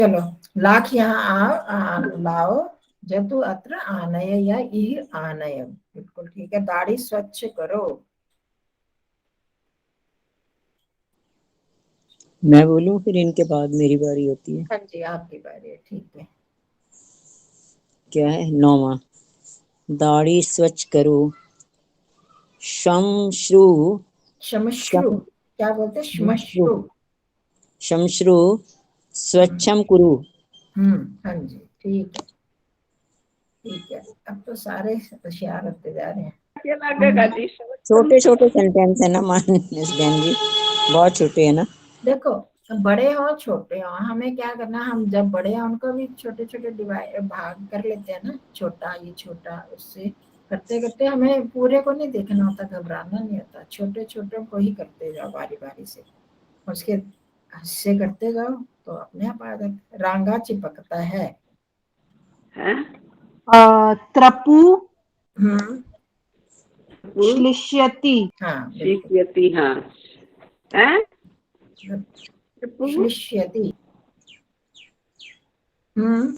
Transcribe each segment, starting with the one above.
चलो, लाख यहाँ लाओ, जतु अत्र आनय या इह आनय। बिल्कुल ठीक है। दाढ़ी स्वच्छ करो। मैं बोलूं फिर इनके बाद मेरी बारी होती है। हाँ जी, आपकी बारी है। ठीक है। क्या है 9वां, दाढ़ी स्वच्छ करो, शमश्रु श्मश्रु, क्या बोलते? श्मश्रु। शमश्रु स्वच्छम कुरु। हाँ जी, ठीक है। ठीक है, अब तो सारे होशियार होते जा रहे हैं। क्या लगेगा जी? छोटे छोटे सेंटेंस है ना मानस बहन जी, बहुत छोटे है ना। देखो, बड़े हो छोटे हो, हमें क्या करना, हम जब बड़े हैं उनको भी छोटे छोटे डिवाइड भाग कर लेते हैं ना, छोटा ये छोटा, उससे करते करते हमें पूरे को नहीं देखना होता, घबराना नहीं होता, छोटे छोटे को ही करते जाओ बारी बारी से, उसके हिस्से करते जाओ तो अपने आप आ जाता। रांगा चिपकता है। त्रपु श्लिष्यति। हाँ, शिष्यति। हाँ है श्लिष्यति।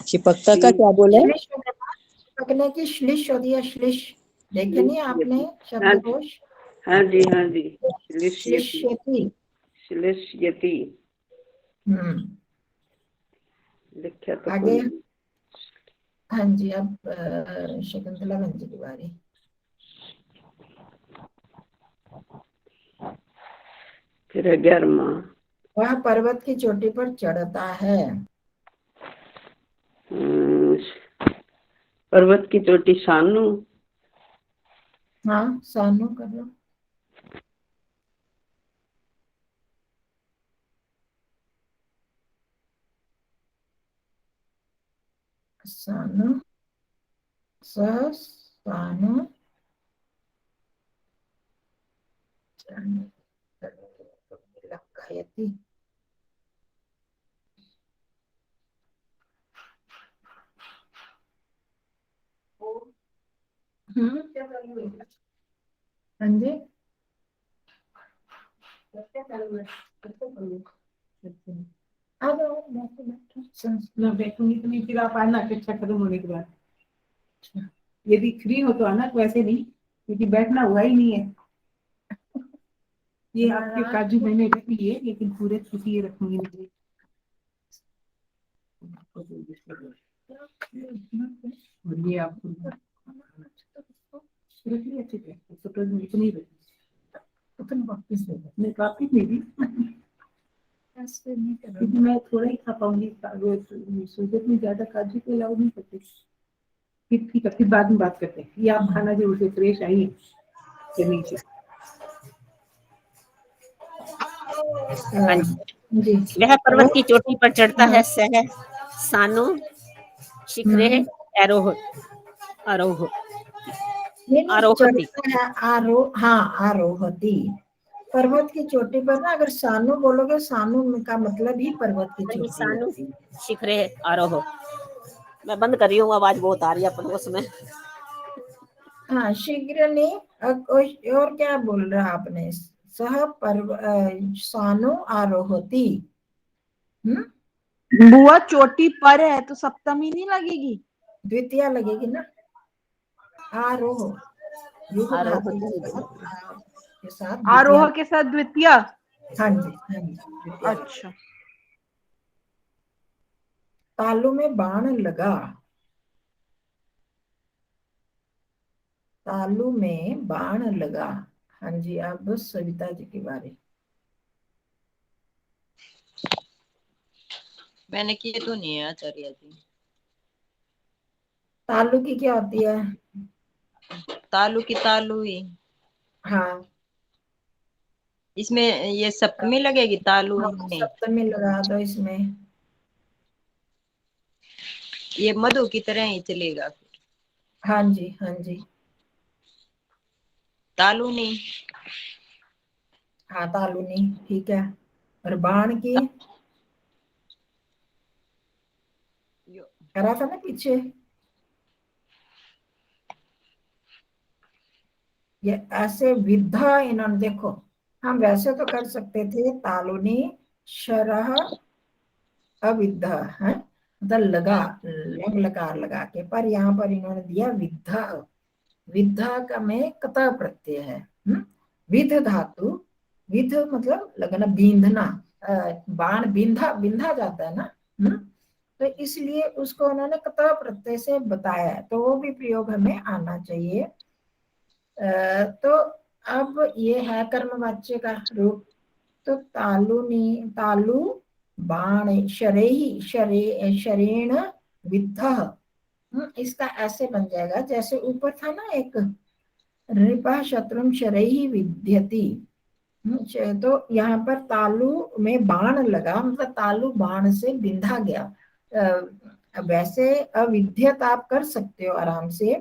चिपकता का क्या बोले? श्लिश चिपकने की श्लिश होती है, श्लिश देखे नहीं आपने शब्दकोश? हाँ जी, हाँ जी। श्लिष्यति। श्लिष्यति लिखा तो आगे। हाँ जी, अब शकुंतला बहन जी की बारी। फिर 11वां, वह पर्वत की चोटी पर चढ़ता है। पर्वत की चोटी सानू। हाँ, सानू कर लो। सानू, सानू लखयति। हाँ जी, मैं बैठूंगी तो नहीं, फिर आप आना कक्षा खत्म होने के बाद। यदि फ्री हो तो आना, तो ऐसे नहीं, क्योंकि बैठना हुआ ही नहीं है। ये आपके काजू मैंने रख लिए, लेकिन पूरे छुट्टी रखूंगी नहीं। और ये आपको रख लिया, ठीक है, तो इतनी रखी, वापिस नहीं, वापिस नहीं दी, क्योंकि मैं थोड़ा ही खा पाऊंगी। सूरत में ज्यादा काजू को अलाउ नहीं करते। फिर ठीक है, फिर बाद में बात करते हैं। ये आप खाना जरूर से फ्रेश आई है नीचे। हाँ जी। वह पर्वत की चोटी पर चढ़ता है, सह सानो शिखरे आरोह आरोह आरोहती। आरोहती। पर्वत की चोटी पर ना, अगर सानू बोलोगे, सानू का मतलब ही पर्वत की चोटी सानू होती है। शिखरे आरोह। मैं बंद कर रही हूँ, आवाज बहुत आ रही है अपन उसमें। हाँ, शीघ्र नहीं। और क्या बोल रहा आपने? सह सानु आरोहती। बुआ चोटी पर है तो सप्तमी नहीं लगेगी? द्वितीया लगेगी ना। आरोह युग धातु के साथ द्वितीया। आरोह के साथ द्वितीय। हाँ जी, हाँ जी, द्वितीया। अच्छा। तालू में बाण लगा। तालू में बाण लगा। हाँ जी, अब सविता जी की बारी। मैंने किए तो नहीं है आचार्य जी। तालू की क्या होती है? तालु की तालु ही। हाँ, इसमें ये सप्तमी लगेगी तालु में। सप्तमी लगा दो इसमें। ये मधु की तरह ही चलेगा फिर। हाँ जी, हाँ जी। तालु नहीं। हाँ, तालू नहीं, ठीक है। और बाण की करा था ना पीछे। ये ऐसे विधा इन्होंने, देखो हम वैसे तो कर सकते थे तालुनी शरह अविद्ध है, मतलब लगा, लंग लकार लगा के, पर यहाँ पर इन्होंने दिया विद्ध। विद्ध का में कतः प्रत्यय है। विध धातु, विध मतलब लगना, बींधना, बाण बिंधा बिंधा जाता है ना। तो इसलिए उसको उन्होंने कतः प्रत्यय से बताया है, तो वो भी प्रयोग हमें आना चाहिए। तो अब ये है कर्मवाच्य का रूप। तो तालुनी, तालु बाण शरेहि, शरेण विद्धः। इसका ऐसे बन जाएगा जैसे ऊपर था ना एक, नृपः शत्रुं शरैः विद्यति। तो यहाँ पर तालु में बाण लगा, मतलब तालु बाण से बिंधा गया। वैसे अविद्यत आप कर सकते हो आराम से,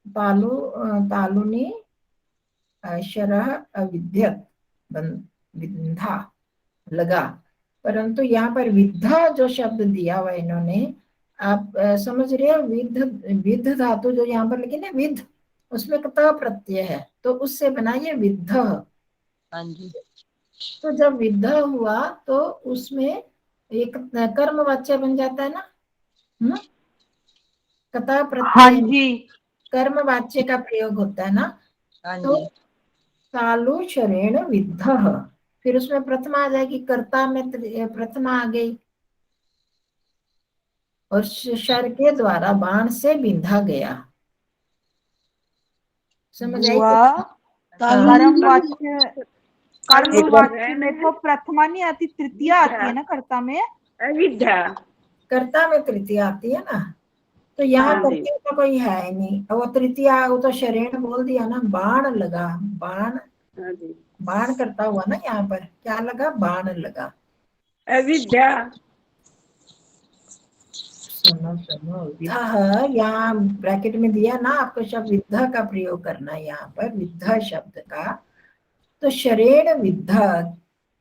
तालु तालुनी शरः अविद्यत, विंधा लगा, परंतु यहाँ पर विद्धा जो शब्द दिया हुआ इन्होंने, आप समझ रहे हो, विद्ध, विद्ध धातु जो यहाँ पर लिखी ना विद्ध, उसमें कतः प्रत्यय है, तो उससे बना ये विद्ध। हाँ जी। तो जब विद्ध हुआ तो उसमें एक कर्मवाच्य बन जाता है ना। कतः हाँ प्रत्यय जी। कर्मवाच्य का प्रयोग होता है ना। हाँ तो जी। तालु शरेण विद्धः, फिर उसमें प्रथमा आ जाएगी, कर्ता में प्रथमा आ गई, और शर के द्वारा बाण से बिंधा गया। समझ आई? वाह। कर्मवाच्य, एक बार कर्मवाच्य में तो प्रथमा नहीं आती, तृतीया आती है ना कर्ता में। अविद्या। कर्ता में तृतीया आती है ना, तो यहाँ हाँ जी। तृतीया तो कोई है ही नहीं, और वो तृतीया, वो तो शरेण बोल दिया ना, बाण लगा, बाण, हाँ जी। बाण करता हुआ ना, यहाँ पर क्या लगा, बाण लगा। अविद्या। सुनो सुनो, विद्ध यहाँ ब्रैकेट में दिया ना आपको शब्द, विद्ध का प्रयोग करना है यहाँ पर, विद्ध शब्द का। तो शरेण विद्ध,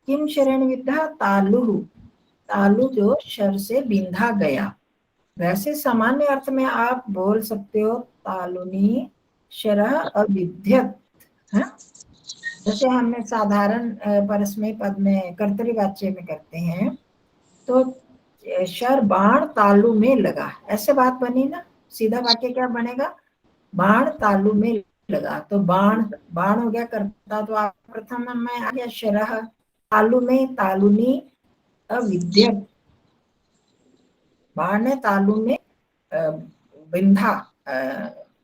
किम शरेण विद्ध, तालु, तालु जो शर से बिंधा गया। वैसे सामान्य अर्थ में आप बोल सकते हो तालुनी शरः अविद्यत है, जैसे हमने साधारण परस्मय पद में कर्तृवाच्य में करते हैं, तो शर बाण तालु में लगा, ऐसे बात बनी ना। सीधा वाक्य क्या बनेगा, बाण तालु में लगा, तो बाण, बाण हो गया कर्ता, तो आप प्रथम में आ गया शरः, तालु में तालुनी अविद्यत, बाण ने तालु में बिंधा,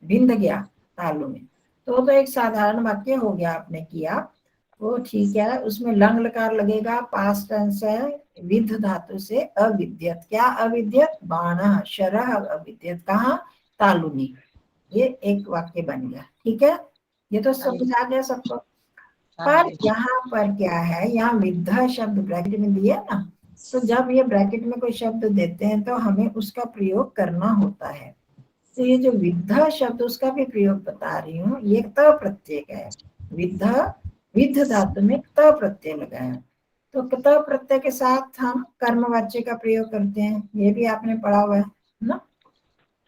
बिंध गया तालु में। तो एक साधारण वाक्य हो गया, आपने किया वो ठीक है। उसमें लंग लकार लगेगा, पास्ट टेंस है, विद्ध धातु से अविद्यत, क्या अविद्यत, बाण शरः अविद्यत, कहाँ, तालुनी। ये एक वाक्य बन गया, ठीक है, ये तो समझ आ गया सबको। पर यहाँ पर क्या है, यहाँ विद्ध शब्द ब्रैकेट में दिया ना, तो जब ये ब्रैकेट में कोई शब्द देते हैं तो हमें उसका प्रयोग करना होता है। तो ये जो विद्ध शब्द, उसका भी प्रयोग बता रही हूँ, ये त प्रत्यय का है। विद्ध, विद्ध धातु में त प्रत्यय लगा है, तो क प्रत्यय के साथ हम कर्मवाच्य का प्रयोग करते हैं, ये भी आपने पढ़ा हुआ है ना।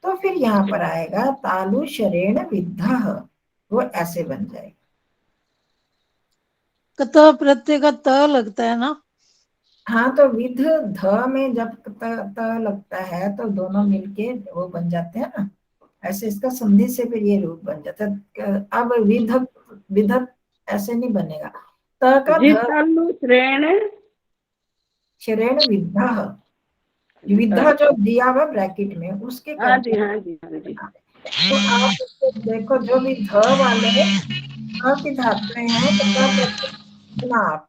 तो फिर यहाँ पर आएगा तालु शरेण विद्धः, वो ऐसे बन जाएगा। कतः प्रत्यय का त लगता है ना। हाँ, तो विध ध में जब त लगता है तो दोनों मिलके वो बन जाते हैं ना, ऐसे इसका संधि से फिर ये रूप बन जाता है। अब विध, विधत ऐसे नहीं बनेगा, त का ध, श्रेण, शरेण विद्धा, विद्धा जो दिया हुआ ब्रैकेट में उसके हाँ जी, हाँ जी, हाँ जी। तो आप इसको देखो, जो भी ध वाले ध की धातुएं हैं, कथा प्रत्यय ना, आप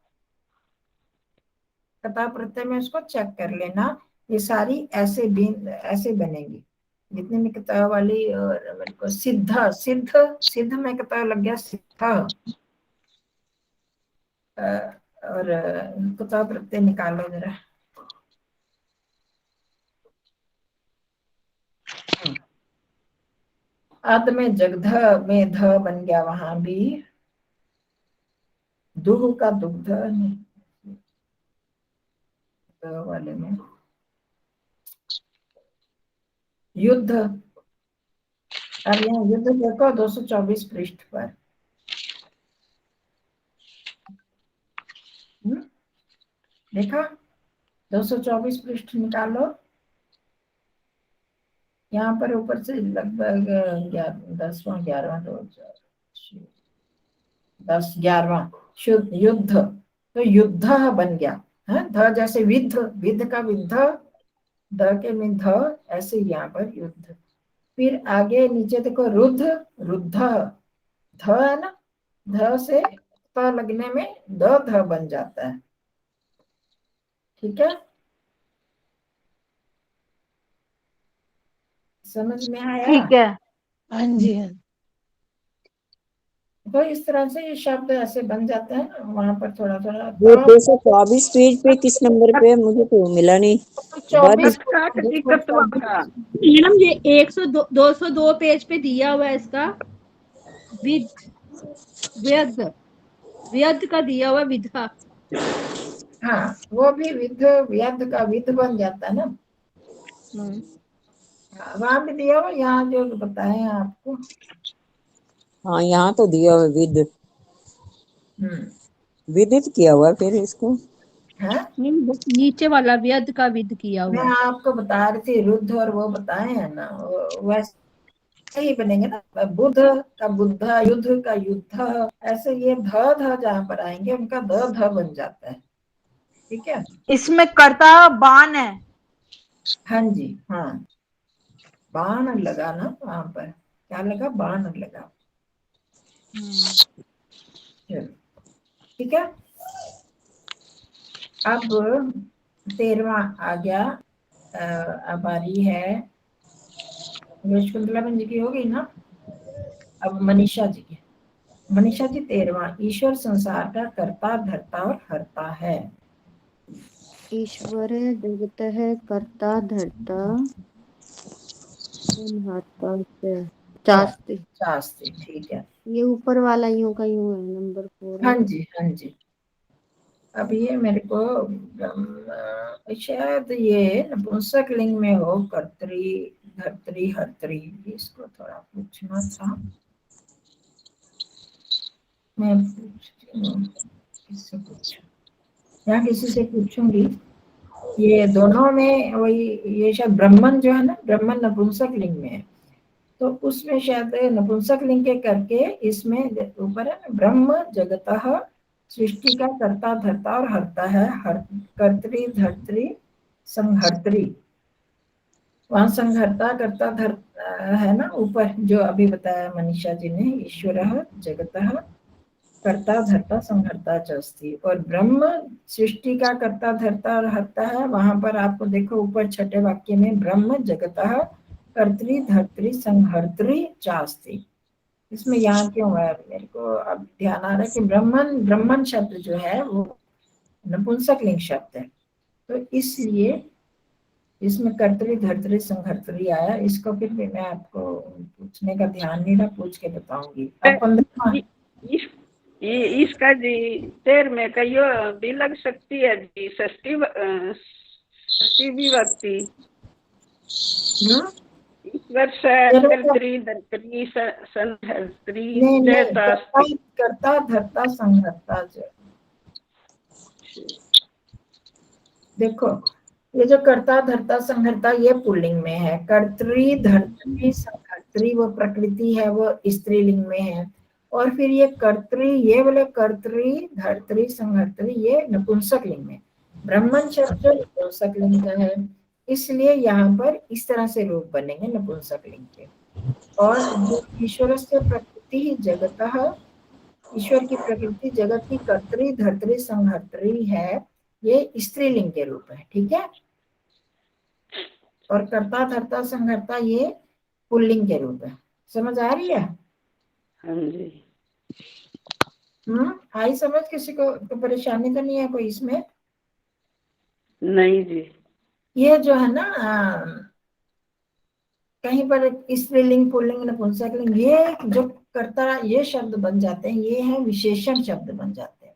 कथा प्रत्यय में उसको चेक कर लेना, ये सारी ऐसे भी ऐसे बनेगी, जितने में कथा वाली। और मेरे को सिद्ध, सिद्ध, सिद्ध में कथा लग गया सिद्ध, और कथा प्रत्यय निकालो जरा। अद में जगध में ध बन गया, वहां भी दुह का दुग्ध नहीं, वाले में युद्ध। अब यहाँ युद्ध देखो 224 पृष्ठ पर, देखा, 224 पृष्ठ निकालो। यहाँ पर ऊपर से लगभग 10वां 11वां 10 11वां शुद्ध युद्ध, तो युद्ध बन गया है। ध जैसे विद्ध, विद्ध का विद्ध, द के में ध, ऐसे यहाँ पर युद्ध। फिर आगे नीचे देखो रुद्ध, रुद्ध, ध है ना, ध से प लगने में द ध बन जाता है। ठीक है, समझ में आया? ठीक है। हाँ जी हाँ। तो इस तरह से ये शब्द ऐसे बन जाते हैं। वहां पर थोड़ा थोड़ा ये 224 पेज पे किस नंबर पे है? मुझे तो मिला नहीं। 24 मैडम ये 202 पेज पे दिया हुआ है इसका, विद व्यद, व्यद का दिया हुआ विधा। हाँ, वो भी विध, व्यद का विध बन जाता है ना। वहां भी दिया हुआ, यहाँ जो बताए हैं आपको। हाँ, यहाँ तो दिया हुआ विद, विदित किया हुआ फिर इसको है। नीचे वाला व्यद का विद किया मैं हुआ है। आपको बता रही थी रुद्ध और वो बताए हैं ना, वैसे ही बनेंगे ना। बुद्ध का बुद्ध, युद्ध का युद्ध, ऐसे ये ध ध जहाँ पर आएंगे उनका द ध बन जाता है। ठीक है, इसमें कर्ता बाण है। हाँ जी, हाँ, बाण लगा ना वहां पर, क्या लगा? बाण लगा। चलो, ठीक है। अब 13वां आ गया। अब आ रही है शकुंतला बहन जी की, हो गई ना। अब मनीषा जी की। मनीषा जी 13वां, ईश्वर संसार का कर्ता धर्ता और हरता है। ईश्वर जगत है कर्ता धर्ता संहारता से चास्ति। शास्त्री, ठीक है। ये ऊपर वाला यूं का यूं है, नंबर 4 हाँ है। जी, हाँ जी। अब ये मेरे को शायद ये नपुंसक लिंग में हो, कर्तरी धर्तरी हर्तरी, इसको थोड़ा पूछना था। मैं पूछती हूँ, किससे पूछूं? या किसी से पूछूंगी। ये दोनों में वही, ये शायद ब्राह्मण जो है ना, ब्राह्मण नपुंसक लिंग में है, तो उसमें शायद नपुंसक लिंग के करके इसमें ऊपर है ना, ब्रह्म जगतः सृष्टि का कर्ता धर्ता और हरता है, हर कर्तरी धर्तरी संहर्त्री। वहां संहर्ता कर्ता धर्ता है ना ऊपर, जो अभी बताया मनीषा जी ने, ईश्वर जगतः कर्ता धर्ता संहर्ता च अस्ति। और ब्रह्म सृष्टि का कर्ता धर्ता और हरता है। वहां पर आपको देखो ऊपर छठे वाक्य में ब्रह्म जगतः कर्तरी धर्तरी संहर्त्री चास्ति। इसमें यहाँ क्यों है मेरे को अब ध्यान आ रहा है कि ब्रह्मन, ब्रह्मन शब्द जो है वो नपुंसक लिंग शब्द है, तो इसलिए इसमें कर्तरी धर्तरी संहर्त्री आया। इसको फिर भी मैं आपको पूछने का ध्यान नहीं रहा, पूछ के बताऊंगी। अब 15वां इसका जी 13 का यो भी लग सकती है जी, षष्ठी विभक्ति। ईश्वर कर्तरी धर्तरी संहर्त्री कर्ता धर्ता संहर्ता। देखो ये जो कर्ता धर्ता संहर्ता ये पुल्लिंग में है, कर्तरी धर्तरी संहर्त्री वो प्रकृति है, वो स्त्रीलिंग में है। और फिर ये कर्तरी, ये बोले कर्तरी धर्तरी संहर्त्री, ये नपुंसक लिंग में। ब्राह्मण शब्द जो नपुंसक लिंग का है, इसलिए यहाँ पर इस तरह से रूप बनेंगे नपुंसक लिंग के। और जो ईश्वर से प्रकृति जगतः, ईश्वर की प्रकृति जगत की कर्तरी धर्तरी संहर्त्री है, ये स्त्रीलिंग के रूप है। ठीक है, और कर्ता धर्ता संहर्ता ये पुल्लिंग के रूप है। समझ आ रही है? हाँ जी। आई समझ? किसी को तो परेशानी तो नहीं है कोई इसमें? नहीं जी। ये जो है ना कहीं पर स्त्रीलिंग पुल्लिंग नपुंसक लिंग, ये जो कर्ता ये शब्द बन जाते हैं, ये है विशेषण शब्द बन जाते हैं।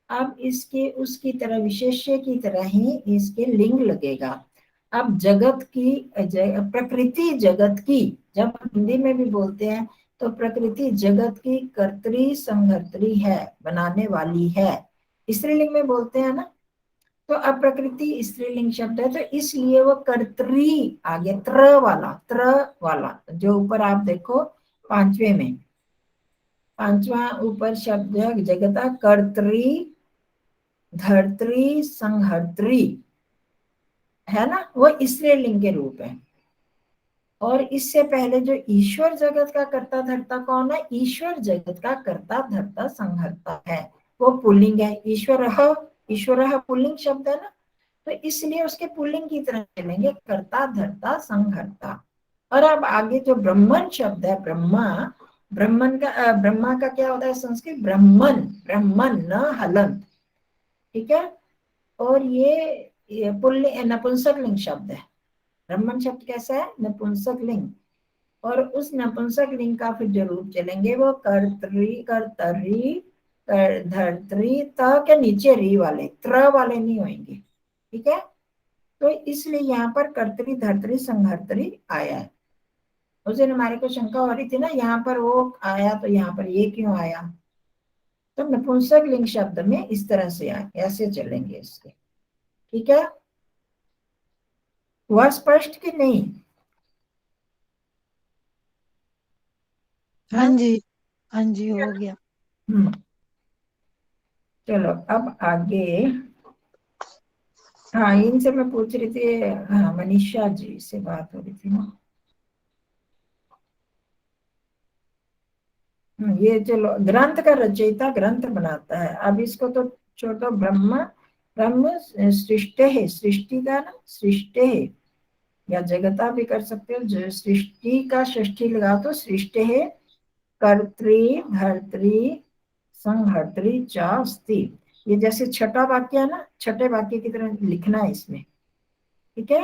अब इसके उसकी तरह विशेष्य की तरह ही इसके लिंग लगेगा। अब जगत की प्रकृति जगत की, जब हिंदी में भी बोलते हैं तो प्रकृति जगत की कर्तरी संहर्त्री है, बनाने वाली है। स्त्रीलिंग में बोलते हैं ना, तो अप्रकृति स्त्रीलिंग शब्द है, तो इसलिए वो कर्तरी आ गया, त्र वाला जो ऊपर आप देखो पांचवे में, पांचवा ऊपर शब्द है जगता, कर्तरी धर्त्री संहर्त्री है ना, वो स्त्रीलिंग के रूप है। और इससे पहले जो ईश्वर जगत का कर्ता धर्ता कौन है, ईश्वर जगत का कर्ता धर्ता संहर्ता है, वो पुल्लिंग है। ईश्वर पुल्लिंग शब्द है ना, तो इसलिए उसके पुल्लिंग की तरह चलेंगे, कर्ता धर्ता संहर्ता। और अब आगे जो ब्रह्मन शब्द है, ब्रह्मा का क्या होता है संस्कृत, ब्रह्मन न हलंत, ठीक है। और ये पुल्लिंग नपुंसक लिंग शब्द है। ब्रह्मन शब्द कैसा है, नपुंसक लिंग। और उस नपुंसक लिंग का फिर जो रूप चलेंगे वो कर्तरी धर्त्री, त के नीचे री वाले, त्र वाले नहीं होंगे, ठीक है। तो इसलिए यहाँ पर कर्तरी धर्तरी संहर्तरी आया है। उस दिन हमारे को शंका हो रही थी ना, यहाँ पर वो आया तो यहाँ पर ये क्यों आया, तो नपुंसक लिंग शब्द में इस तरह से आए, ऐसे चलेंगे इसके, ठीक है। हुआ स्पष्ट कि नहीं? हाँ जी, हाँ जी, हो गया। चलो अब आगे, हाँ इनसे मैं पूछ रही थी, हाँ मनीषा जी से बात हो रही थी ना। ये चलो, ग्रंथ का रचयिता ग्रंथ बनाता है। अब इसको तो छोड़ो, ब्रह्म सृष्टि है, सृष्टि का ना, सृष्टि है या जगता भी कर सकते हो, जो सृष्टि का षष्ठी लगा तो सृष्टि है, कर्त्री धर्त्री संहर्त्री च अस्ति। ये जैसे छठा वाक्य है ना, छठे वाक्य की तरह लिखना है इसमें, ठीक है।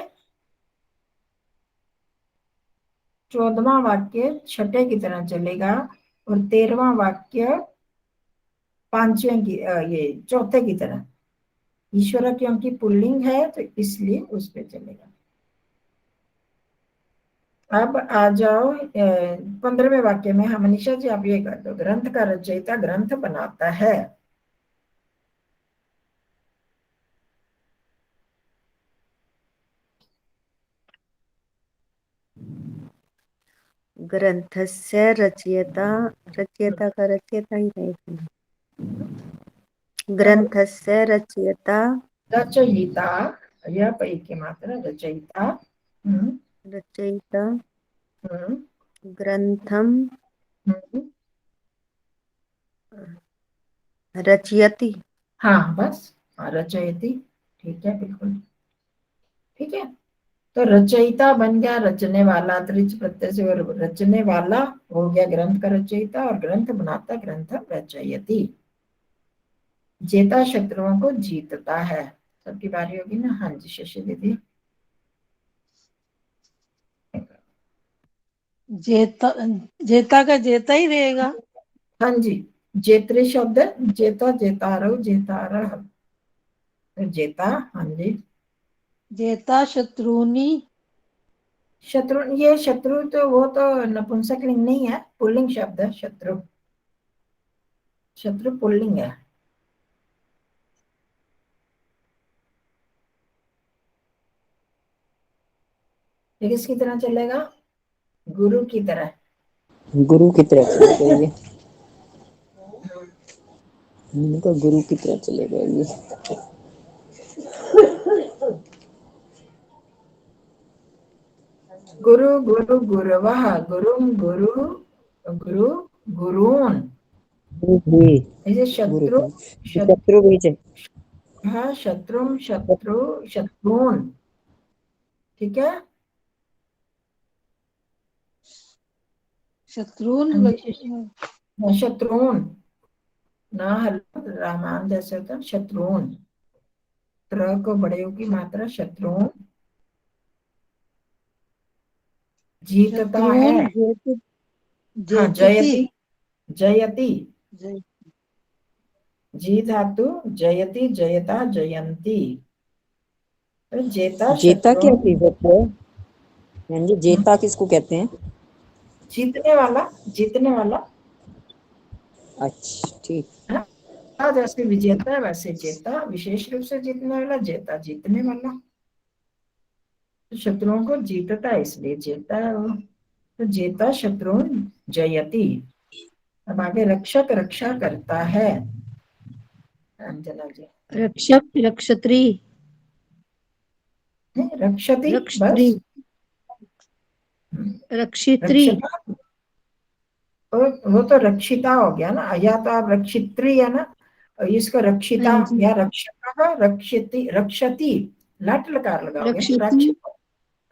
14वां वाक्य छठे की तरह चलेगा और 13वां वाक्य पांचवें की, ये चौथे की तरह। ईश्वर क्योंकि पुल्लिंग है तो इसलिए उस पे चलेगा। अब आ जाओ 15वें वाक्य में। हाँ मनीषा जी आप ये कर दो, ग्रंथ का रचयिता ग्रंथ बनाता है। ग्रंथस्य रचयिता, रचयिता का रचयिता ही रहेगा। ग्रंथस्य रचयिता, रचयिता, यह पै की मात्रा, रचयिता। रचयिता हम्म, ग्रंथम हम्म, रचयति। हाँ बस, रचयति, ठीक है, बिल्कुल ठीक है। तो रचयिता बन गया रचने वाला, त्रिच प्रत्यय से, और रचने वाला हो गया ग्रंथ का रचयिता, और ग्रंथ बनाता ग्रंथ रचयति। जेता शत्रुओं को जीतता है। सबकी बारी होगी ना? हाँ जी शशि दीदी। जेता, जेता का जेता ही रहेगा। हाँ जी, जेतरे शब्द है, जेता जेतारो जेतारह, तो जेता, हाँ जी। जेता शत्रुनी, शत्रु, ये शत्रु तो वो तो नपुंसक लिंग नहीं है, पुल्लिंग शब्द है शत्रु, शत्रु पुल्लिंग है। ये किसकी तरह चलेगा? गुरु की तरह। गुरु की तरह चलेगा ये, इनका गुरु की तरह चलेगा ये। गुरु गुरु गुरवः, गुरुम गुरु गुरु गुरून्। ऐसे शत्रु, शत्रु बीच है। हाँ शत्रुम शत्रु शत्रून्, ठीक है। शत्रुन शत्रून् ना हल रामान जैसे होता है, शत्रून्, त्र को बड़े की मात्रा, शत्रून्। जीतता है, हाँ जयति, जयति, जी धातु, जयति जयता जयंती, तो जेता जेता क्या शत्रु, चीज है? हाँ जी, जेता किसको कहते हैं? जीतने वाला, जीतने वाला। अच्छा ठीक। जैसे विजेता वैसे जेता, विशेष रूप से जीतने वाला, जेता जीतने वाला। तो शत्रुओं को जीतता है इसलिए जेता है वो। तो जेता शत्रु जयति। अब आगे रक्षक रक्षा करता है। अंजना जी। रक्षक रक्षत्री रक्षति रक्षत्री बस। रक्षित्री रक्षता वो तो रक्षिता हो गया ना, या तो आप रक्षित्री है ना, इसको रक्षिता हाँ जी या रक्षक रक्षति रक्षति, लट लकार लगाओगे ना, रक्षिती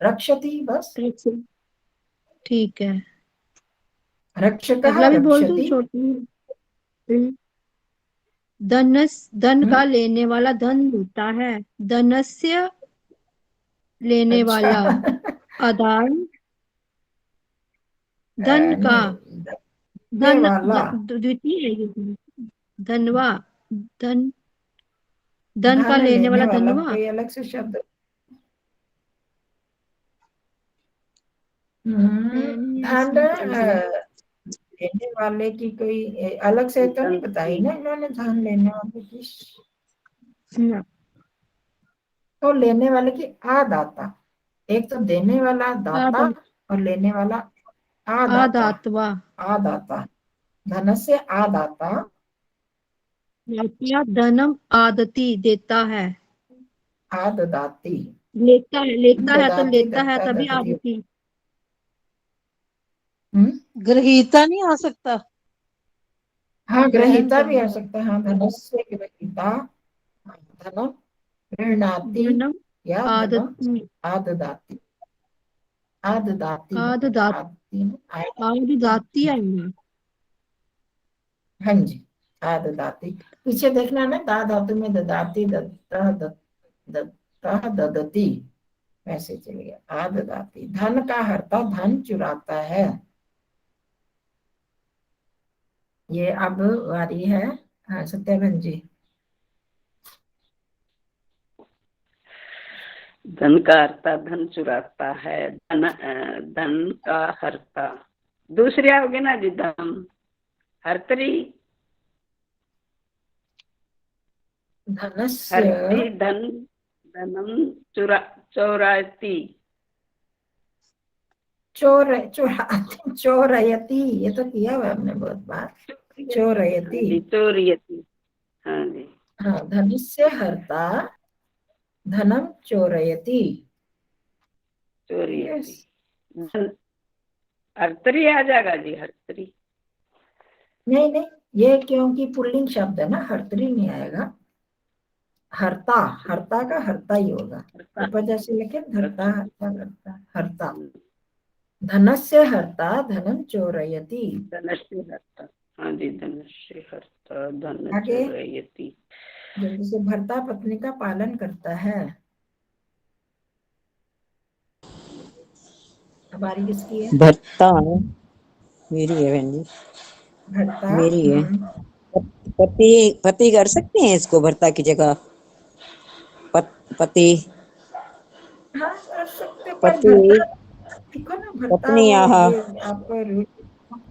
रक्षति बस। ठीक है। रक्षक अगला भी बोल दूं रक्षति। छोटी। धन का लेने वाला धन लूटा है। धनस्य लेने अच्छा वाला आदान धन का नहीं वाला द्वितीय है ये। धनवा धन का लेने लेने वाला वाला धनवा। कोई अलग से शब्द। धन लेने वाले की कोई अलग से तो नहीं बताई ना इन्होंने, धन लेने वाले की। तो लेने वाले की आदाता, एक तो देने वाला दाता और लेने वाला आदाता। आदातवा आदाता धन से आदाता। धनम आदति देता है। आददाती लेता है तो ददाती लेता है दत्ता तभी ददती। आदति। ग्रहीता नहीं आ सकता? हाँ ग्रहीता भी आ सकता है। हाँ धनस्य ग्रहीता, धनम गृह्णाति या धनम आददाती। आददाती आददाती है। हाँ जी आददाती। पीछे देखना ना, दा धातु में ददाती दत्ता दत्ता ददती, वैसे चलिए आददाती। धन का हर्ता धन चुराता है। ये अब वारी है। हाँ सत्याबेन जी। धन का हर्ता धन चुराता है। धन का हर्ता दूसरी आओगे ना जी, धन हर्त्री। धनस्य हर्ती धनम चौराती। चोरयती, ये तो किया हुआ हमने बहुत बार। चोरयती चोरयती। हाँ जी। हाँ धनस्य हर्ता धनम चोरयती। हर्त्री आ जाएगा जी, हर्त्री। नहीं ये क्योंकि पुल्लिंग शब्द है ना, हर्त्री नहीं आएगा। हर्ता, हर्ता का हर्ता ही होगा। ऊपर जैसे लिखे धरता हर्ता करता हर्ता। धनस्य हर्ता धनम चोरयति। धनस्य हर्ता, हाँ जी धनस्य हर्ता धन आगे चोरयति। जल्दी से, भर्ता पत्नी का पालन करता है। हमारी किसकी है? भर्ता मेरी है बहन जी, भर्ता मेरी है। पति कर सकते हैं इसको भर्ता की जगह? पति हाँ कर सकते, पर पति देखो ना भर्ता पत्नी वो यहाँ ये आपको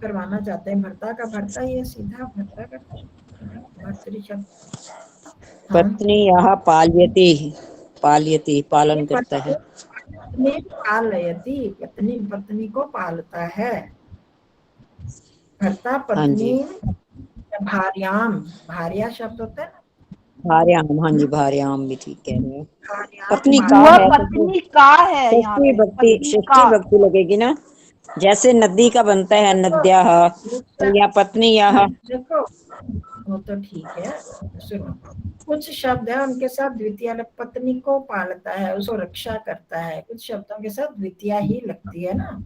करवाना चाहते हैं। भर्ता का भर्ता, ये सीधा भर्ता का भर्तरी शब्द। पत्नी यहाँ पाल्यति पालन करता है। पत्नी पालयति, पत्नी पत्नी को पालता है। भर्ता पत्नी भार्याम, भार्या शब्द होता है ना, भार्याम। हाँ जी भार्याम भी ठीक कह रहे हो। पत्नी का है, पत्नी का है यहाँ पे। षष्ठी भक्ति लगेगी ना, जैसे नदी का बनता है नद्याः, तो यहाँ पत्नी यहाँ। देखो वो तो ठीक है। सुनो, कुछ शब्द है उनके साथ द्वितीय, पत्नी को पालता है, उसको रक्षा करता है। कुछ शब्दों के साथ द्वितीय ही लगती है ना।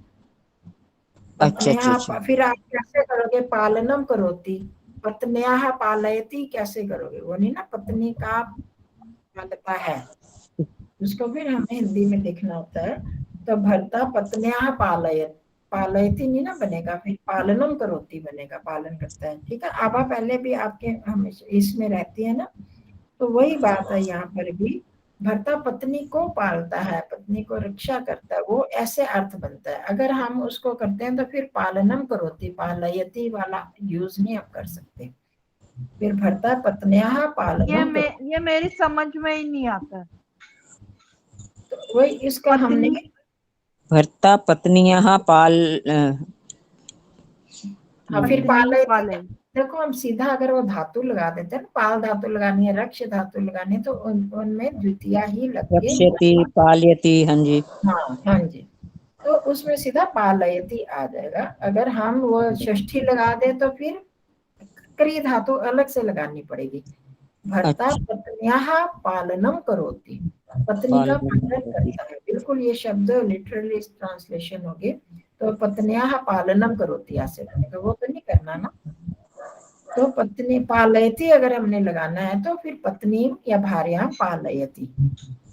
अच्छा। फिर आप कैसे करोगे? पालनम करोति, पत्न्याः पालयति कैसे करोगे? वो नहीं ना, पत्नी का पालता है, उसको फिर हमें हिंदी में देखना होता है। तो भर्ता पत्न्याः पालयति नहीं ना बनेगा, फिर पालनम करोति बनेगा, पालन करता है। ठीक है, आभा पहले भी आपके हमेशा इसमें रहती है ना, तो वही बात है यहाँ पर भी। भर्ता पत्नी को पालता है, पत्नी को रक्षा करता है, वो ऐसे अर्थ बनता है। अगर हम उसको करते हैं तो फिर पालनम करोति, पालयति वाला यूज नहीं आप कर सकते। फिर भर्ता पत्न्याः पालनम करोति। ये मेरी समझ में ही नहीं आता। तो वही इसका हमने पत्नी भर्ता पत्नियाः हाँ फिर पत्नी पालयति। पालय। देखो हम सीधा अगर वो धातु लगा देते हैं ना, पाल धातु लगानी है, रक्ष धातु लगानी है, तो उनमें द्वितीया ही लग के रक्षति पालयति। हाँ जी। हाँ जी, तो उसमें सीधा पालयति आ जाएगा। अगर हम वो षष्ठी लगा दे तो फिर क्रिया धातु अलग से लगानी पड़ेगी। भर्ता अच्छा। पत्न्याः पालनम करोति, पत्नी का पालन करता है। बिल्कुल ये शब्द लिटरली ट्रांसलेशन हो गए। तो पत्न्याः पालनम करोति ऐसे बनेगा, वो तो नहीं करना ना। तो पत्नी पालयति अगर हमने लगाना है तो फिर पत्नी या भार्या पालयति।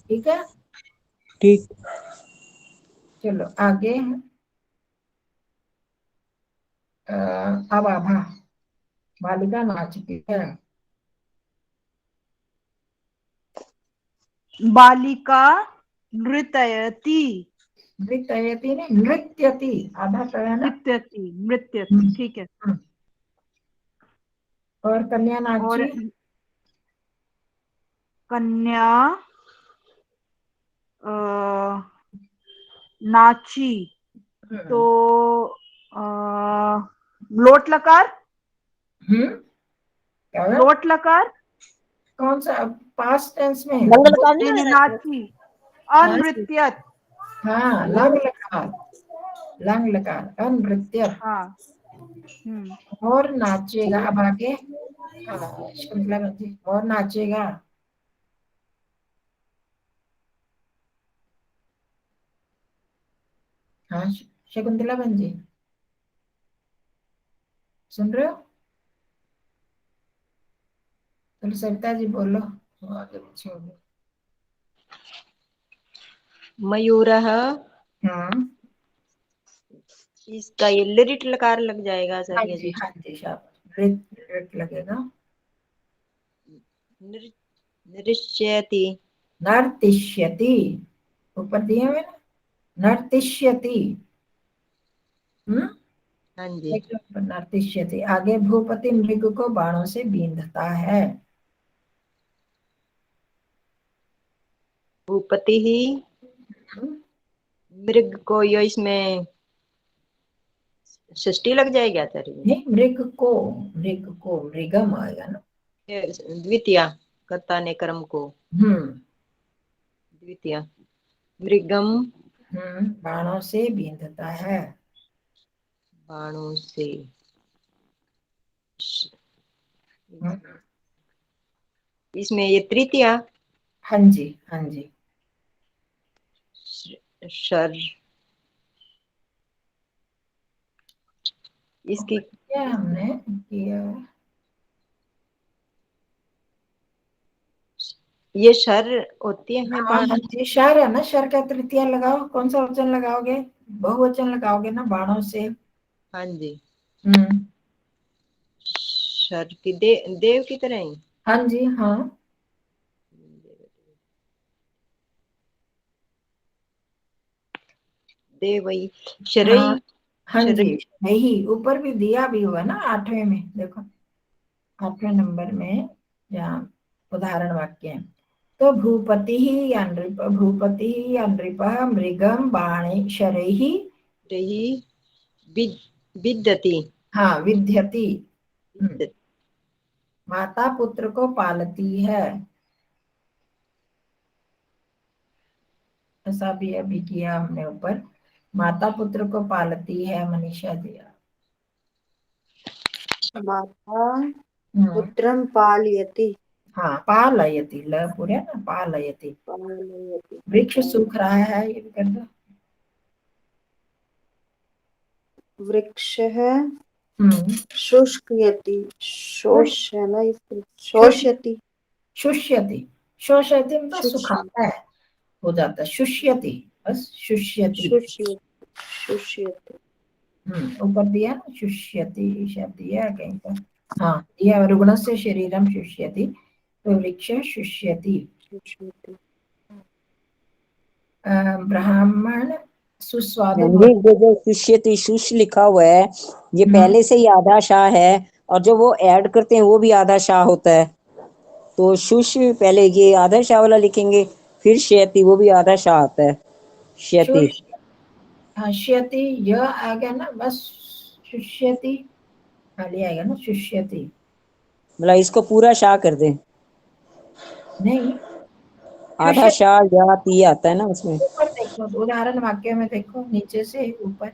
ठीक है, ठीक। चलो आगे। अब आभा बालिका नाचती है। बालिका नृत्यति। नृत्यति नहीं, नृत्यति, आधा तो है ना। नृत्यति ठीक है। और कन्या और नाची। कन्या नाची। तो लोट लकार। क्या है? लोट लकार कौन सा पास्ट टेंस में? नाची अनृत्यत। हाँ लंग लकार, लंग लकार अनृत्यत। हाँ। और नाचेगा। अब आगे शकुंतला बंजी, और नाचेगा। हाँ शकुंतला बंजी सुन रहे हो? तो सरिता जी बोलो, आगे पीछे हो गए। मयूरः। हाँ इसका ये लिरिट लकार लग जाएगा हाँ सर? जी, हाँ जी, शाबाश, रिट लगेगा। नृत्यति। नर्तिष्यति, ऊपर दिए हुए ना, नर्तिष्यति। हाँ जी। नर्तिष्यति। आगे भूपति मृग को बाणों से बींधता है। भूपति ही मृग को, यो इसमें षष्ठी लग जाएगा सर? नहीं, मृग को मृगम आएगा ना। द्वितीया कर्ता ने कर्म को। द्वितीया मृगम। बाणों से बींधता है। बाणों से। इसमें ये तृतीया। हाँ जी, हाँ जी। शर इसकी क्या हमने किया? ये शर होती है। हाँ जी, शर है ना, शर का तृतीया लगाओ। कौन सा वचन लगाओगे? बहुवचन लगाओगे ना, बाणों से। हाँ जी। शर की देव की तरह ही। हाँ जी, हाँ। देवई शरई। हाँ जी, यही ऊपर भी दिया भी हुआ ना 8वें में, देखो 8वें नंबर में जहाँ उदाहरण वाक्य है। तो भूपति ही या नृप, भूपति ही या नृप मृगम बाणे शरैहि विद्यति। हाँ विद्यति। माता पुत्र को पालती है, ऐसा भी अभी किया हमने ऊपर। माता पुत्र को पालती है, मनीषा दिया। माता पुत्रम पालयति। हाँ पालयति, ल पूरे ना, पालयति। वृक्ष सूख रहा है, ये भी कर दो। वृक्ष है शुष्कयति। शोष्यति। शुष्यति, शोष्यति मतलब सुखाता है, हो जाता है। शुष्यति, बस शुष्यति। ऊपर दिया ना शुष्यति शब्द दिया कहीं पर। हाँ दिया, रुग्णस्य शरीरम शुष्यति, तो वृक्ष शुष्यति। ब्राह्मण सुस्वादु। जो शुष्यति शुष्य लिखा हुआ है, ये पहले से ही आधा शाह है और जो वो ऐड करते हैं वो भी आधा शाह होता है। तो शुश पहले ये आधा शाह वाला लिखेंगे, फिर शयति वो भी आधा शाह आता है, शयति। हाँ शुष्यति, यह आ गया ना, बस शुष्यति खाली आएगा ना, शुष्यति। मतलब इसको पूरा शाह कर दें, नहीं, आधा शाह या ती आता है ना उसमें। ऊपर देखो, उदाहरण वाक्य में देखो, नीचे से ऊपर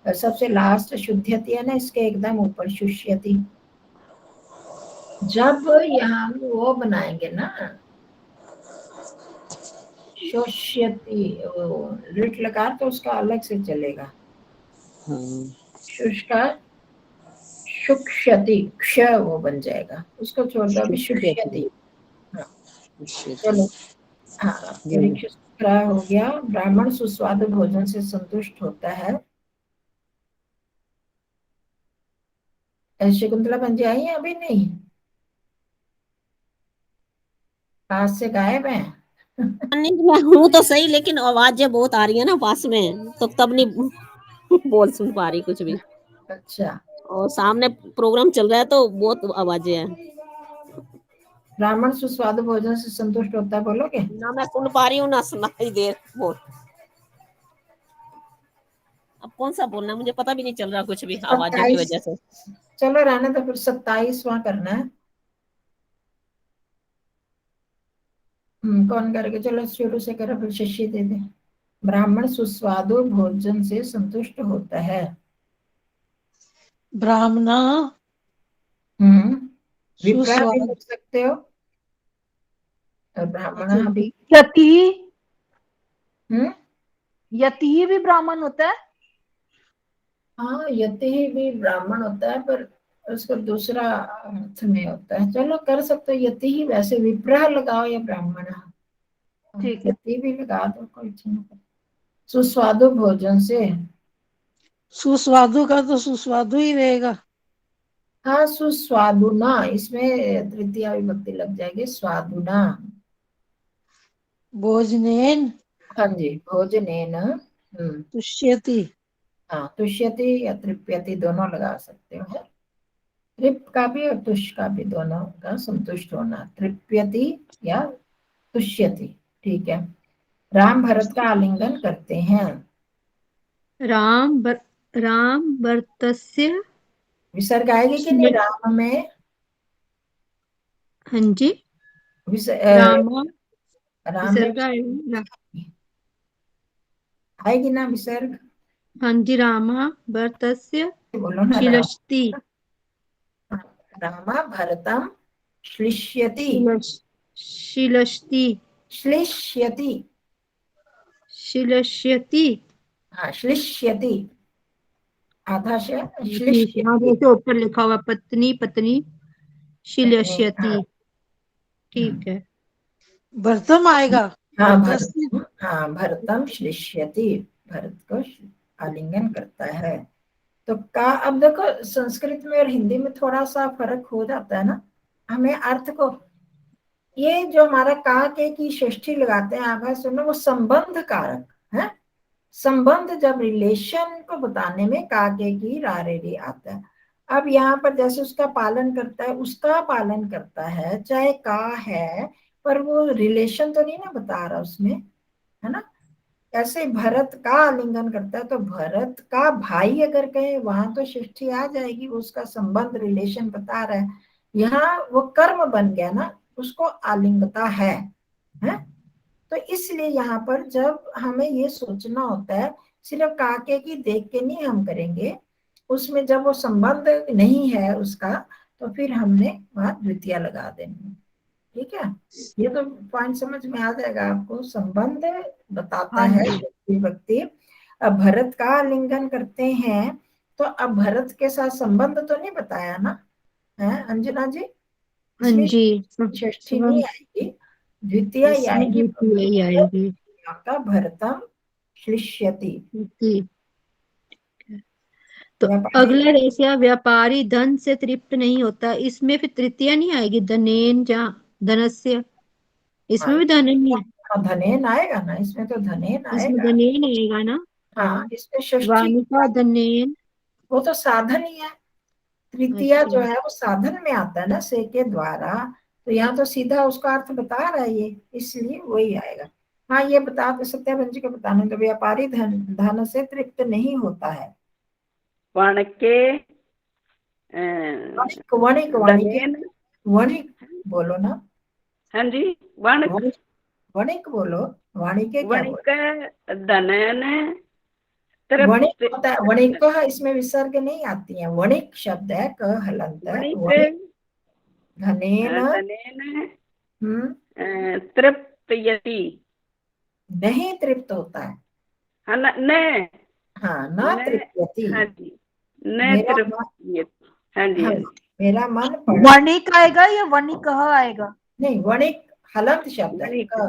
सबसे लास्ट शुद्ध्यति है ना, इसके एकदम ऊपर शुष्यति। जब यहाँ वो बनाएंगे ना शुष्यति, रिट लगा तो उसका अलग से चलेगा। शुष्का शुक्ष्यति, क्ष वो बन जाएगा, उसको छोड़ दो अभी, शुष्यति। हाँ चलो, हाँ परीक्षा हो गया। ब्राह्मण सुस्वादु भोजन से संतुष्ट होता है। शकुंतला पंजी आई है अभी नहीं, पास से गायब है। मैं हूँ तो सही, लेकिन आवाजें बहुत आ रही है ना पास में, तो तब नहीं बोल सुन पा रही कुछ भी। अच्छा, और सामने प्रोग्राम चल रहा है तो बहुत आवाजें हैं। ब्राह्मण सुस्वादु भोजन से संतुष्ट होता है, बोलोगे? ना मैं सुन पा रही हूँ ना सुनाई दे, बोल। अब कौन सा बोलना है, मुझे पता भी नहीं चल रहा कुछ भी आवाजों की वजह से। चलो रहने तो फिर 27वां करना है। कौन करके, चलो शुरू से करो, फिर शशि दे दे। ब्राह्मण सुस्वादु भोजन से संतुष्ट होता है। ब्राह्मणा विप्रा भी लिख सकते हो, और ब्राह्मण भी। यति, यति भी ब्राह्मण होता है। हाँ, यति भी ब्राह्मण होता है, पर उसको दूसरा अर्थ में होता है। चलो कर सकते हो यति ही, वैसे विप्रह लगाओ या ब्राह्मण, ठीक है, यति भी लगा दो, कोई चिंता। सुस्वादु भोजन से, सुस्वादु का तो सुस्वादु ही रहेगा। हाँ सुस्वादुना, इसमें तृतीया विभक्ति लग जाएगी, स्वादुना। भोजनेन हाँ जी, भोजनेन तुष्यति। हाँ, तुष्यति या तृप्यति दोनों लगा सकते हो, है। तृप का भी और तुष का भी, दोनों का संतुष्ट होना, तृप्यति या तुष्यति। ठीक है। राम भरत का आलिंगन करते हैं। राम भरतस्य, विसर्ग आएगी कि नहीं राम में? हाँ जी, राम में विसर्ग आएगी ना विसर्ग? हाँ जी, रामा भरतस्य बोलो ना, श्लिष्यति, रामा भरतम श्लिष्यति, श्लिष्यति, श्लिष्यति, श्लिष्यति। हाँ श्लिष्यति, आधा से जैसे ऊपर लिखा हुआ पत्नी पत्नी श्लिष्यति। ठीक है, भरतम आएगा। हाँ भरतम, हाँ भरतम श्लिष्यति, भरत को आलिंगन करता है। तो का, अब देखो संस्कृत में और हिंदी में थोड़ा सा फर्क हो जाता है ना, हमें अर्थ को, ये जो हमारा का के की षष्ठी लगाते हैं आप सुनो, वो संबंध कारक है। संबंध जब रिलेशन को बताने में का के की रारेरी आता है। अब यहाँ पर जैसे उसका पालन करता है, उसका पालन करता है, चाहे का है, पर वो रिलेशन तो नहीं ना बता रहा उसमें, है ना। ऐसे भरत का आलिंगन करता है, तो भरत का भाई अगर कहे वहां तो षष्ठी आ जाएगी, उसका संबंध रिलेशन बता रहा है। यहाँ वो कर्म बन गया ना, उसको आलिंगता है। तो इसलिए यहाँ पर जब हमें ये सोचना होता है, सिर्फ काके की देख के नहीं हम करेंगे, उसमें जब वो संबंध नहीं है उसका, तो फिर हमने वहां द्वितीय लगा देनी। ठीक है, ये तो पॉइंट समझ में आ जाएगा आपको। संबंध बताता है विभक्ति। अब भरत का आलिंगन करते हैं, तो अब भरत के साथ संबंध तो नहीं बताया ना, है अंजना जी? इसलिए षष्ठी नहीं आएगी, द्वितीय आएगी, आपका भरतम श्लिष्यति। तो अगला रेशिया, व्यापारी धन से तृप्त नहीं होता, इसमें फिर तृतीया नहीं आएगी, धनेन जहाँ धनस्य, इसमें भी धनेन है। धनेन आएगा ना, इसमें तो धनेन आएगा, इसमें धनेन आएगा ना। हाँ इसमें षष्ठी, वानिका धनेन, वो तो साधन ही है। तृतीया जो अच्छा। है वो साधन में आता है ना, से के द्वारा, तो यहाँ तो सीधा उसका अर्थ बता रहा है ये, इसलिए वही आएगा। हाँ ये बता तो सत्याबन जी को बताने तो व्यापारी धन से तृप्त नहीं होता है। वण के वणिक वणिक वणिक धनेन, वणिक बोलो ना, हाँ जी, वणक, वणिक वणिक बोलो, वाणिके क्या बोलो। वणिक धनेन वणिक तृप्त, होता है, वणिक तो है, इसमें विसर्ग नहीं आती है। वणिक शब्द है, क हलंत है, वणिक वणिक धनेन। धनेन हम्म, तृप्यति, नहीं तृप्त होता है। हाँ न, हाँ, ना न, तृप्यति। हाँ जी, न मेरा मन, तृप्यति, हाँ जी, हाँ, हाँ जी, मेरा मन पढ़, वणिक आएगा या वणिक आएगा? नहीं वणिक हलंत शब्द है, वणिक, क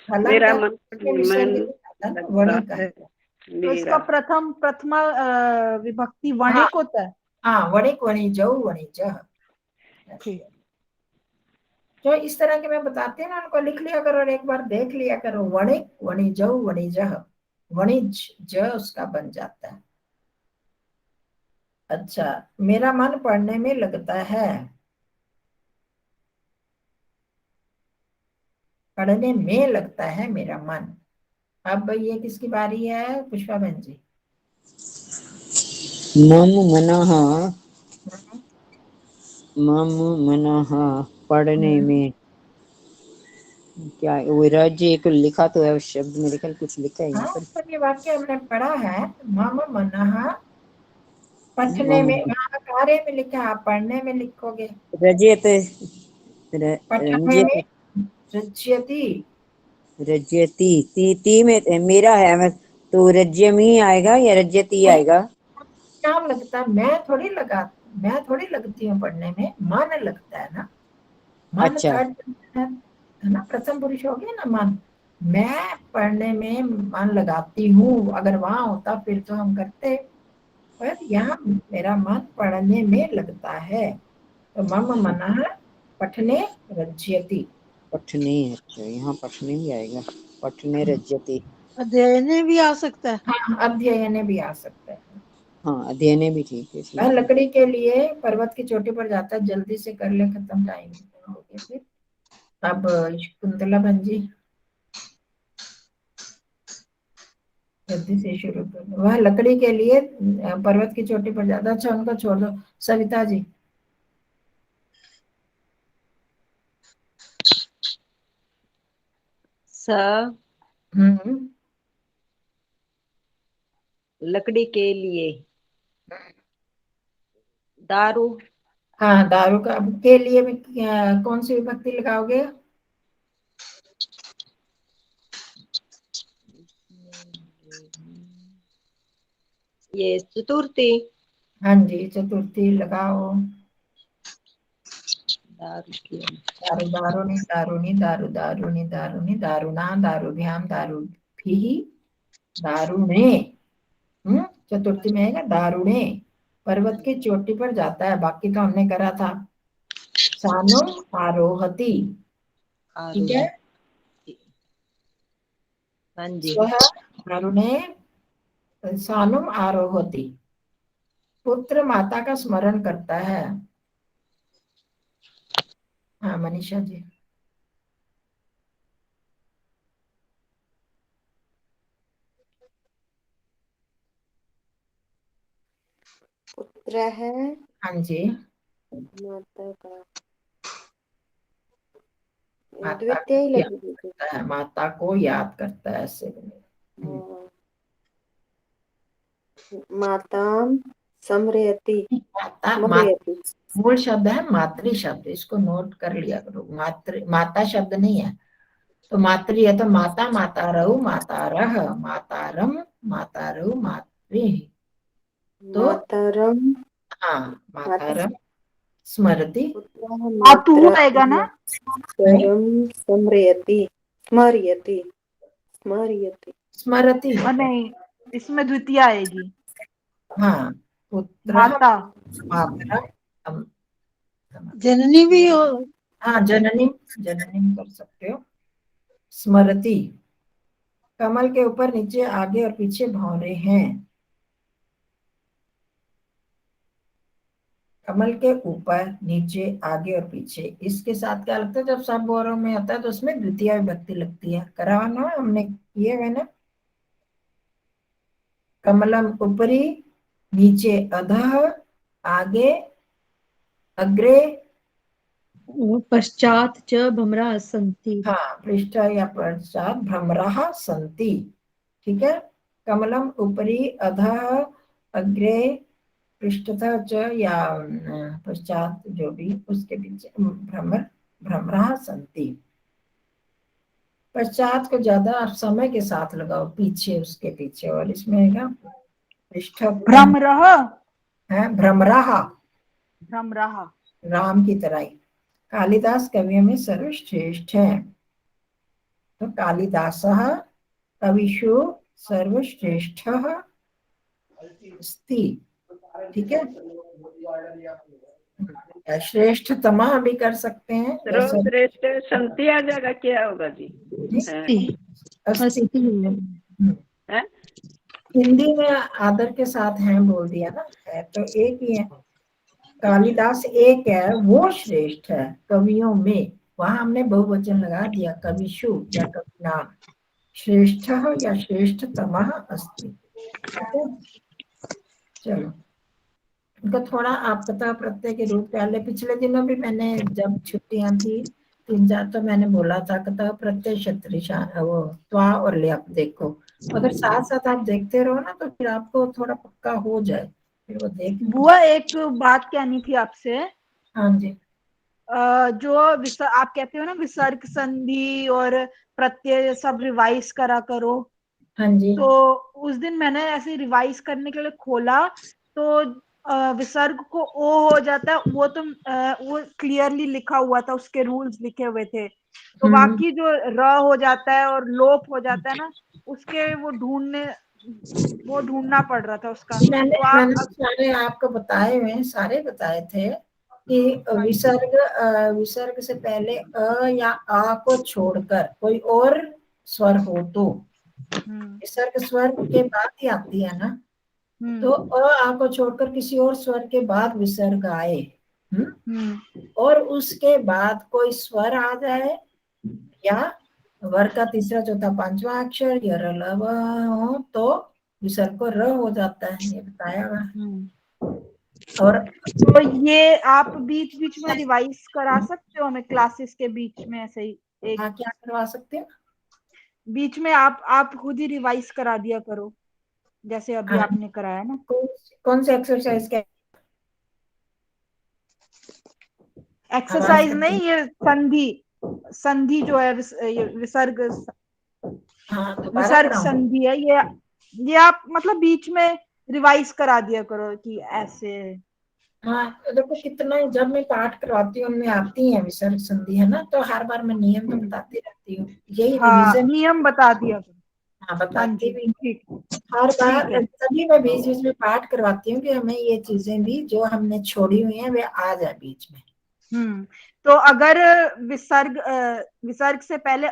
हलंत मेरा है, मन इसमें पढ़ने विसर्ग में नहीं आता ना, लगता वणिक है, आएगा। तो इसका मेरा, प्रथमा विभक्ति हाँ वणिक होता है। हाँ, वणिक वणिजौ वणिजः। ठीक। जो इस तरह के मैं बताते हैं ना, उनको लिख लिया करो और एक बार देख लिया करो। वणिक वणिजौ वणिजः, वणिज ज उसका बन जाता है। अच्छा, मेरा मन पढ़ने में लगता है, पढ़ने में लगता है मेरा मन। अब ये किसकी बारी है, पुष्पा बहन जी। मम मनः, मम मनः पढ़ने में क्या वो राज्य एक लिखा तो है, उस शब्द मेरे ख्याल कुछ लिखा है यहाँ हाँ, पर। ऊपर ये वाक्य हमने पढ़ा है, मम मनः पढ़ने मम में, वहां कार्य में लिखा है, आप पढ़ने में लिखोगे। रजत, पठने रंजित, में रज्यति, रज्यति, ती में मेरा है, मैं तो रज्यमी आएगा या रज्यति आएगा। क्या लगता है, मैं थोड़ी लगती हूँ पढ़ने में, मन लगता है ना। मन अच्छा, थर्ड है ना, प्रथम पुरुष हो गया ना मन। मैं पढ़ने में मन लगाती हूँ, अगर वहां होता फिर तो हम करते, पर यहाँ मेरा मन पढ़ने में लगता है, तो मम मनः पठने रज्यति। पठने, अच्छा यहाँ पठने भी आएगा, पठने रज्यति। अध्ययन भी आ सकता है। हाँ, अध्ययन भी आ सकता है। हाँ अध्ययन भी ठीक है इसलिए। लकड़ी के लिए पर्वत की चोटी पर जाता है, जल्दी से कर ले खत्म, टाइम हो गया फिर। अब कुंतला बहन जी जल्दी से शुरू कर दो। वह लकड़ी के लिए पर्वत की चोटी पर जाता है। अच्छा, उनको छोड़ दो, सविता जी। स हम्म, लकड़ी के लिए, दारू, हाँ, दारू का के लिए में कौन सी विभक्ति लगाओगे। ये चतुर्थी, हाँ जी, चतुर्थी लगाओ। दारू की, दारू दारुणी दारुणी दारू दारुणी दारुणी दारुणा दारुभ्याम दारुभिः दारुणे। चतुर्थी में आएगा दारुणे। पर्वत की चोटी पर जाता है, बाकी तो हमने करा था। सानुम आरोहति, ठीक है। हाँ जी, स्वः दारुणे सानुम आरोहति, पुत्र माता का स्मरण करता है। हाँ मनीषा जी। पुत्र है, हाँ जी, माता का माता द्वितीय ही को याद लगेगी। करता है, माता को याद करता है, ऐसे बनेगा। हाँ, माताम स्मरयति, माता स्मरयति। मूल शब्द है मातृ शब्द, इसको नोट कर लिया करो। माता शब्द नहीं है, तो मातृ है तो माता, माता रहु, माता रह, मातारम, माता रहु, मातृ। तो मातरम, हाँ, माता, मातारम स्मरति। पुत्रः मातु मात्रा आएगा ना? नहीं, मातरम स्मरयति, स्मरयति, स्मरयति। स्मरति होता है। नहीं, इसमें द्वितीय आएगी। हाँ, पुत्र माता। मातरम, जननी भी हो। हाँ जननी, जननी कर सकते हो। स्मरति, कमल के ऊपर नीचे आगे और पीछे भौरे हैं। कमल के ऊपर, नीचे, आगे और पीछे। इसके साथ क्या लगता है, जब सब बोरों में होता है तो उसमें द्वितीय विभक्ति लगती है। करा ना हमने, किए हुए ना। कमलम ऊपरी, नीचे अधः, आगे अग्रे, पश्चात च भ्रमराः सन्ति। हाँ पृष्ठ या पश्चात भ्रमराः सन्ति। ठीक है, कमलम ऊपरी, अधः, अग्रे, पृष्ठतः च या पश्चात, जो भी उसके पीछे भ्रमराः सन्ति। पश्चात को ज्यादा आप समय के साथ लगाओ, पीछे, उसके पीछे। और इसमें है क्या, पृष्ठ भ्रमरः, है, भ्रमराः, भ्रमरः। राम की तरह ही। कालिदास कवियों में सर्वश्रेष्ठ है, तो कालिदासः कविषु सर्वश्रेष्ठः अस्ति। ठीक है, श्रेष्ठतमा भी कर सकते हैं। सर्वश्रेष्ठ संति आ जाएगा, क्या होगा जी? अस्ति। हैं? हिंदी में आदर के साथ हैं बोल दिया ना, है तो एक ही है। कालिदास एक है, वो श्रेष्ठ है कवियों में। वहां हमने बहुवचन लगा दिया, कविषु या कविनाम। श्रेष्ठ या श्रेष्ठतमः अस्ति। ठीक है, चलो इनको थोड़ा आप कथा प्रत्यय के रूप पहले पिछले दिनों भी मैंने, जब छुट्टियां थी 3-4, तो मैंने बोला था कथा प्रत्यय शत्रुषा वो त्वा और ल्याप देखो। अगर साथ साथ आप देखते रहो ना तो फिर आपको थोड़ा पक्का हो जाए, फिर वो देख। बुआ एक बात कहनी थी आपसे। हाँ जी। जो आप कहते हो ना विसर्ग संधि और प्रत्यय सब रिवाइज करा करो, हाँ जी। तो उस दिन मैंने ऐसे रिवाइज करने के लिए खोला तो विसर्ग को ओ हो जाता है, वो तो वो क्लियरली लिखा हुआ था, उसके रूल्स लिखे हुए थे। तो बाकी जो र हो जाता है और लोप हो जाता है ना, उसके वो ढूंढना पड़ रहा था उसका। मैंने तो आप सारे आपको बताए हुए हैं, सारे बताए थे कि विसर्ग से पहले अ या आ को छोड़कर कोई और स्वर हो तो, विसर्ग स्वर के बाद ही आती है ना, तो आ को छोड़कर किसी और स्वर के बाद विसर्ग आए, और उसके बाद कोई स्वर आ जाए, या वर्ग का तीसरा चौथा पांचवा अक्षर या रलव हो तो विसर्ग को र हो जाता है, ये बताया हुआ। और तो ये आप बीच बीच में रिवाइज करा सकते हो हमें क्लासेस के बीच में, ऐसे ही एक क्या करवा सकते हो, बीच में आप खुद ही रिवाइज करा दिया करो, जैसे अभी आपने कराया ना। कौन से एक्सरसाइज के? एक्सरसाइज नहीं, ये संधि जो है, विसर्ग विसर्ग संधि है ये आप मतलब बीच में रिवाइज करा दिया करो कि ऐसे। हाँ देखो कितना, जब मैं पाठ करवाती हूँ उनमें आती है विसर्ग संधि, है ना, तो हर बार मैं नियम तो बताती रहती हूँ, यही रिवीजन। नियम बता दिया करो। हाँ बताती भी ठीक, हर बार, तभी मैं बीच बीच में पाठ करवाती हूँ कि हमें ये चीजें भी जो हमने छोड़ी हुई हैं वे आ जाए बीच में। तो अगर विसर्ग से पहले